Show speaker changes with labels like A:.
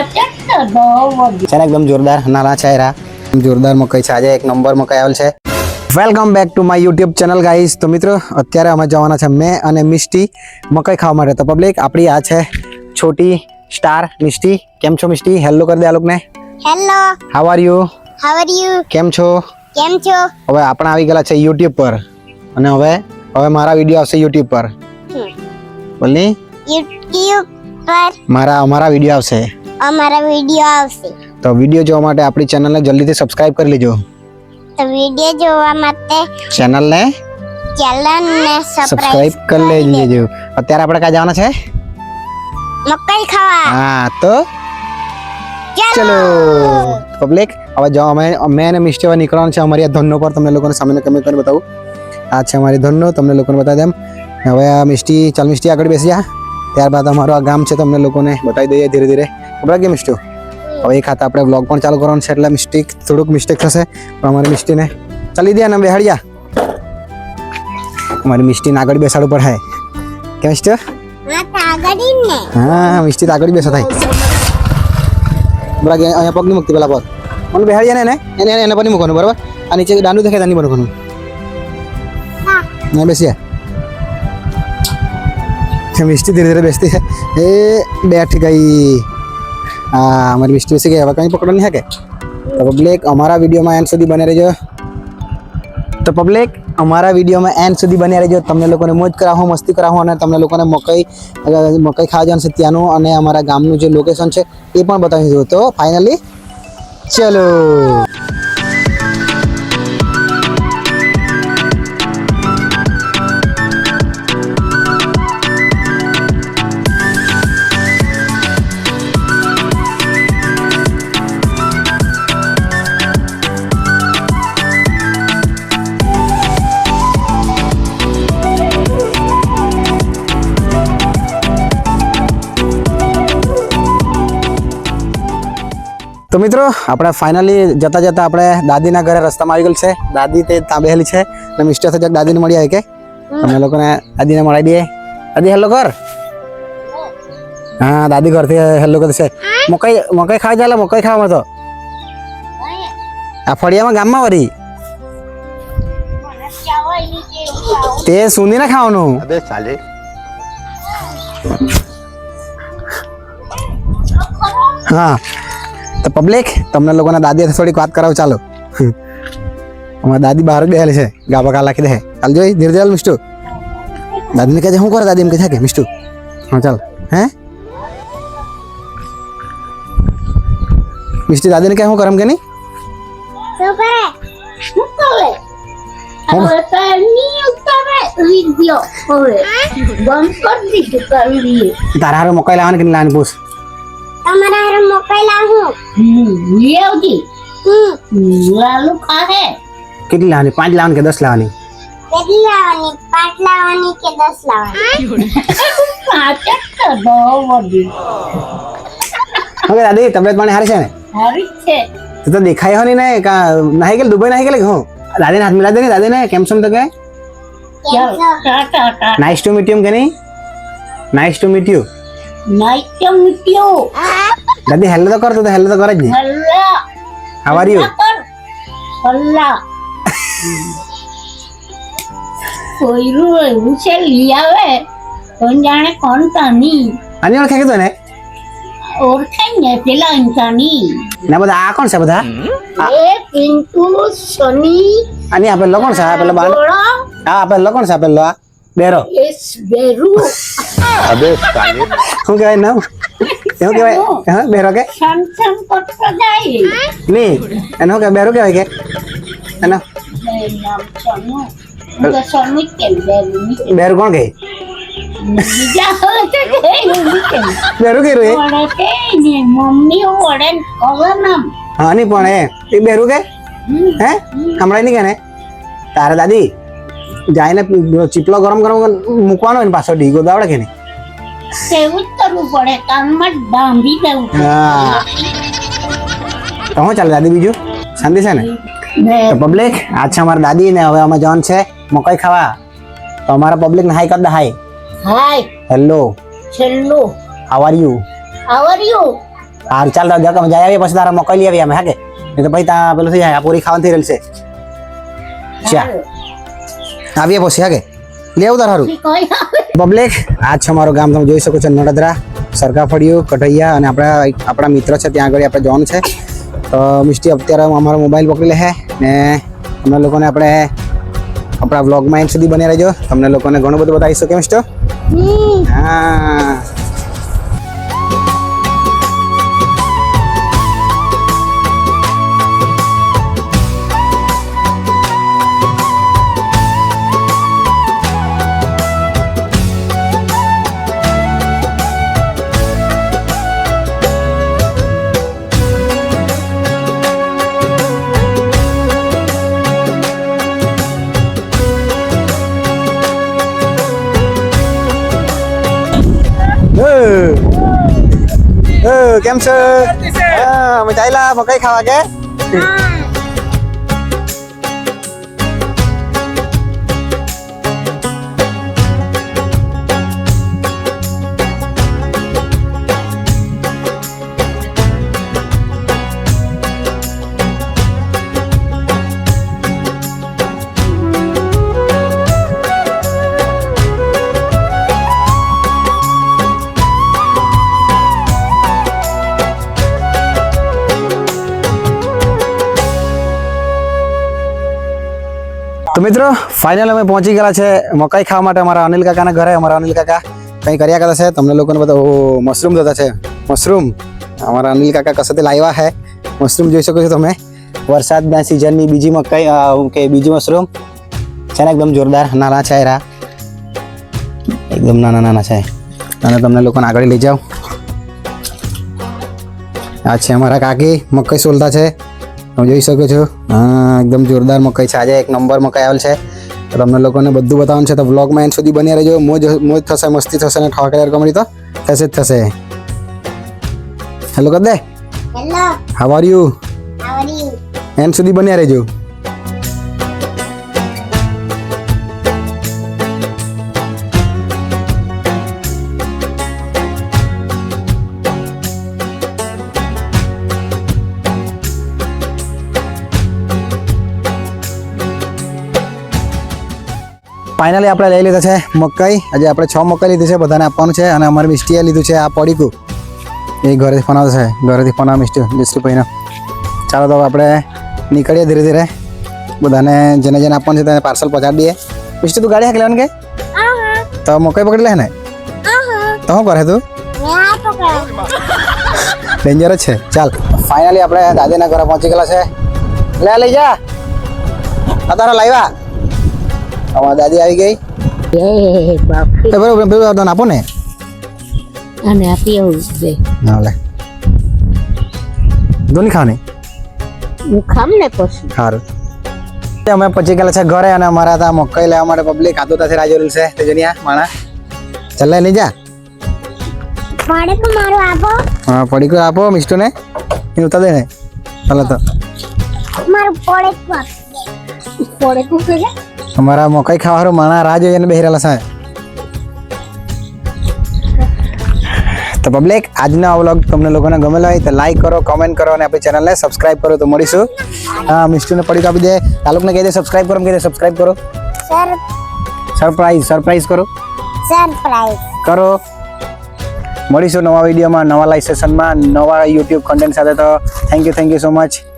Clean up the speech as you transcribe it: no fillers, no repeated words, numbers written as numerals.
A: છે ને એકદમ જોરદાર નાના ચાયરા જોરદાર મકાઈ છે આજે એક નંબર મકાઈ આવેલ છે welcome back to my YouTube channel guys તો મિત્રો અત્યારે અમે જવાના છે મેં અને મિષ્ટી મકાઈ ખાવા માટે તો પબ્લિક આપણી આ છે છોટી સ્ટાર મિષ્ટી કેમ છો મિષ્ટી હેલો કરી દે આ લોકોને
B: હેલો
A: હાઉ આર યુ કેમ છો હવે આપણે આવી ગયેલા છે યુટ્યુબ પર અને હવે મારા વિડીયો આવશે યુટ્યુબ પર બોલની
B: યુટ્યુબ પર
A: અમારા વિડીયો આવશે તો વિડીયો જોવા માટે આપણી ચેનલને જલ્દીથી સબસ્ક્રાઇબ કરી લેજો
B: તો વિડીયો જોવા માટે
A: ચેનલને સબસ્ક્રાઇબ કરી લેજો અત્યારે આપણે ક્યાં જવાના છે
B: મકાઈ ખાવા
A: હા તો ચલો પબ્લિક હવે જો અમે અને મિષ્ટી હવે નીકળવાનું છે અમારી આ ધનનો પર તમને લોકોને સામે કમેન્ટ કરીને બતાવું આ છે અમારી ધનનો તમને લોકોને બતાવી દેમ હવે આ મિષ્ટી આગળ બેસી જા ત્યારબાદ અમારું આ ગામ છે તમને લોકોને બતાવી દઈએ ધીરે ધીરે બરાબર કે મિષ્ટી હવે એક હાથ આપણે વ્લોગ પણ ચાલુ કરવાનું છે એટલે થોડુંક મિસ્ટેક થશે પણ અમારી મિષ્ટીને ચાલી દે ને બેહાડી જા અમારી મિષ્ટીને આગળ બેસાડવું પડે કે મિષ્ટી હા મિષ્ટી તો આગળ બેસા થાય બરાબર અહીંયા પગ નહીં મૂકતી પેલા પગ મને બેહાડી જાય ને એને પર નહીં મૂકવાનું બરાબર આ નીચે દાંડું દેખાય ત્યાં નહીં મૂકવાનું ના બેસી મિષ્ટી ધીરે ધીરે બેસતી છે એ બેઠ ગઈ હા અમારી મિષ્ટી બેસી ગઈ હવે કંઈ પકડવાની છે કે તો પબ્લિક અમારા વિડીયોમાં એન્ડ સુધી બને રહેજો બન્યા રહેજો તમને લોકોને મોજ કરાવો મસ્તી કરાવો અને તમને લોકોને મકાઈ ખાવા જવાનું છે ત્યાંનું અને અમારા ગામનું જે લોકેશન છે એ પણ બતાવી દીધું તો ફાઇનલી ચલો તો મિત્રો આપણે ફાઇનલી જતા આપણે દાદીના ઘરે રસ્તામાં આવી ગયેલ છે દાદી તે ત્યાં બેહેલી છે અને મિસ્ટર થતા દાદીને મળી આવે કે અમે લોકોને દાદીને મળાવી દઈએ દાદી હેલો કર હા દાદી ઘરથી હેલો કરશે મકાઈ ખાવા ચાલે મકાઈ ખાવામાં તો આ ફળિયામાં ગામમાં વળી તે સુની ના ખાવાનું હા તો પબ્લિક તમને લોકોના દાદી થોડીક વાત કરાવું ચાલો અમારી દાદી બહાર જ બેહેલી છે ગાબા કા લાખી દે ચાલ જોઈ ધીરે ધીરે મિસ્ટુ દાદીને કહે શું કરે દાદી એમ કહે કે મિસ્ટુ હા ચાલ હે મિસ્ટી દાદીને કહે શું કરે એમ કે નહીં તારા હારે મકાઈ લાવવાની કે નહીં લાવવાની પૂછ
B: તમારા હારે મકાઈ લાવું
C: લેવજી લાલુ ખાહે
A: કેટલી લાવવાની 5 લાવવાની કે 10 લાવવાની
B: કેટલી લાવવાની 5 લાવવાની કે 10 લાવવાની
A: હવે દાદી તબિયત પાણી હારી છે ને
C: હારી છે
A: તો દેખાય હો નહીં ને કા નાહી ગયેલ દુબઈ નાહી ગયેલ હું દાદીને હાથ મિલા દે ને દાદીને કેમ છો તો કે નાઇસ ટુ મીટ યુ કે નહીં નાઇસ ટુ મીટ યુ દાદી હેલો તો કર તો હેલો તો કરે જ નહીં હાઉ આર યુ
C: હલ્લા કોઈરું એવું છે લઈ આવે કોણ જાણે કોણ તાની
A: આની ઓળખે કીધું ને
C: ઓળખાય ને પેલા ઇન્સાની
A: ના બધા આ કોણ છે બધા
C: એ પિન્ટુ સની
A: આની આપેલો કોણ છે આપેલો બાન હા આપેલો કોણ છે આપેલો આ બેરો
C: એસ બેરુ
A: અબે સાલે શું કહેવાય નામ એવું કહેવાય હા બેરો કે
C: સમ પટકો જાય
A: નહીં એનો કે બેરો કહેવાય કે એનો
C: નામ સનુ તો સનુ કે
A: બેરો કોણ કહે
C: બીજા હોય તો
A: બેરો કે રે
C: ઓડે કે ને મમ્મી ઓડે ખબર નામ
A: હા નહીં પણ એ બેરો કે હે હમણાં નહીં કે ને તારે દાદી જાયને ચીપલો ગરમ મૂકવાનો ને પાછો ડીગો દાવડે કે નહીં
C: સેવું જ કરવું પડે કાનમાં બાંધી દેવું
A: હા તો શું ચાલે દાદી બીજું શાંતિ છે ને તો પબ્લિક આજ છે અમારા દાદી ને હવે અમે જવાનું છે મકાઈ ખાવા તો અમારા પબ્લિક ને હાઈ કર દે હાઈ
C: હાય
A: હેલો
C: છેલ્લો
A: હાઉ આર યુ હાર ચાલ તો જક જાય આવીએ પછી તારા મકાઈ લઈ આવીએ અમે હા કે નહીં તો પછી ત્યાં પેલું થઈ જાય આ પૂરી ખાવાની થઈ રહેલ છે ચા આવીએ પછી હા કે લઈ આવું તાર હારું
C: કોઈ આવે
A: પબ્લિક આ છે અમારું ગામ તમે જોઈ શકો છો નડદરા સરકાફળિયું કઠૈયા અને આપણા મિત્ર છે ત્યાં આગળ આપણે જવાનું છે તો મિસ્ટી અત્યારે અમારો મોબાઈલ પકડી લે છે ને અમને લોકોને આપણે આપણા વ્લોગમાં એન્ડ સુધી બની રહેજો તમને લોકોને ઘણું બધું બતાવીશું કે મિસ્ટર હા કેમ છે અમે ચાલ્યા મકાઈ ખાવા કે તો મિત્રો ફાઇનલ અમે પહોંચી ગયા છે મકાઈ ખાવા માટે અમારા અનિલ કાકાના ઘરે અમારા અનિલ કાકા કંઈ કર્યા કરતા છે તમને લોકોને બધા મશરૂમ થતા છે મશરૂમ અમારા અનિલ કાકા કસેથી લાવ્યા છે મશરૂમ જોઈ શકો છો તમે વરસાદના સિઝનની બીજી મકાઈ કે બીજી મશરૂમ છે ને એકદમ જોરદાર નાના છે એરા એકદમ નાના છે અને તમને લોકોને આગળ લઈ જાઓ આ છે અમારા કાકી મકાઈ સોલતા છે તમે જોઈ શકો છો હા એકદમ જોરદાર મકાઈ છે આજે એક નંબર મકાઈ આવેલ છે તો તમને લોકોને બધું બતાવવાનું છે તો વ્લોગમાં એન્ડ સુધી બની રહેજો મોજ થશે મસ્તી થશે અને ઠવાકેદાર કોમેડી તો થશે જ થશે હેલો કર દે
B: હેલો
A: હાઉ આર યુ
B: આવડી
A: એન્ડ સુધી બન્યા રહેજો ફાઇનલી આપણે લઈ લીધા છે મકાઈ આજે આપણે 6 મકાઈ લીધી છે બધાને આપવાનું છે અને અમારી મિસ્ટીએ લીધું છે આ પડીકું એ ઘરેથી ફોન આવશે ઘરેથી ફોન આવે મિસ્ટી જયશ્રીભાઈનો ચાલો તો આપણે નીકળીએ ધીરે ધીરે બધાને જેને જેને આપવાનું છે તેને પાર્સલ પહોંચાડી દઈએ મિસ્ટી તું ગાડી હાક લેવાની કે તો મકાઈ પકડી લે ને તો શું કરે તું ડેન્જર જ છે ચાલ ફાઇનલી આપણે દાદીના ઘરે પહોંચી ગયેલા છે લે લઈ જા તારા લાવ્યા અમારી દાદી આવી ગઈ
C: એ બાપ
A: બરોબર આપો ને
C: અને આપી આવું બે
A: ના લે દોની ખાવાની
C: હું ખામ ને પછી
A: સારું અમે પછી ગયેલા છે ઘરે અને અમારા ત્યાં મકાઈ લેવા માટે પબ્લિક આતુરતાથી રાહ જોયેલું છે તે જોનિયા માણા ચાલ લઈ જા
B: પડે મારું આપો
A: હા પડીકો આપો મિસ્ટુને એ ઉતાર દે ને ચાલો તો
B: મારું પડે તું કે
A: અમારા મકાઈ ખાવાનું માણા રાહ જોઈને બેસી રહેલા છે તો પબ્લિક આજનો વ્લોગ તમને લોકોને ગમેલો હોય તો લાઈક કરો કમેન્ટ કરો અને આપણી ચેનલને સબસ્ક્રાઇબ કરો તો મળીશું હા મિસ્ટુને પડીકો આપી દે તાલુકને કહી દે સબસ્ક્રાઇબ કરો કહી દે સબસ્ક્રાઇબ કરો સરપ્રાઈઝ કરો કરો મળીશું નવા વિડીયોમાં નવા લાઈવ સેશનમાં નવા યુટ્યુબ કન્ટેન્ટ સાથે તો થેન્ક યુ સો મચ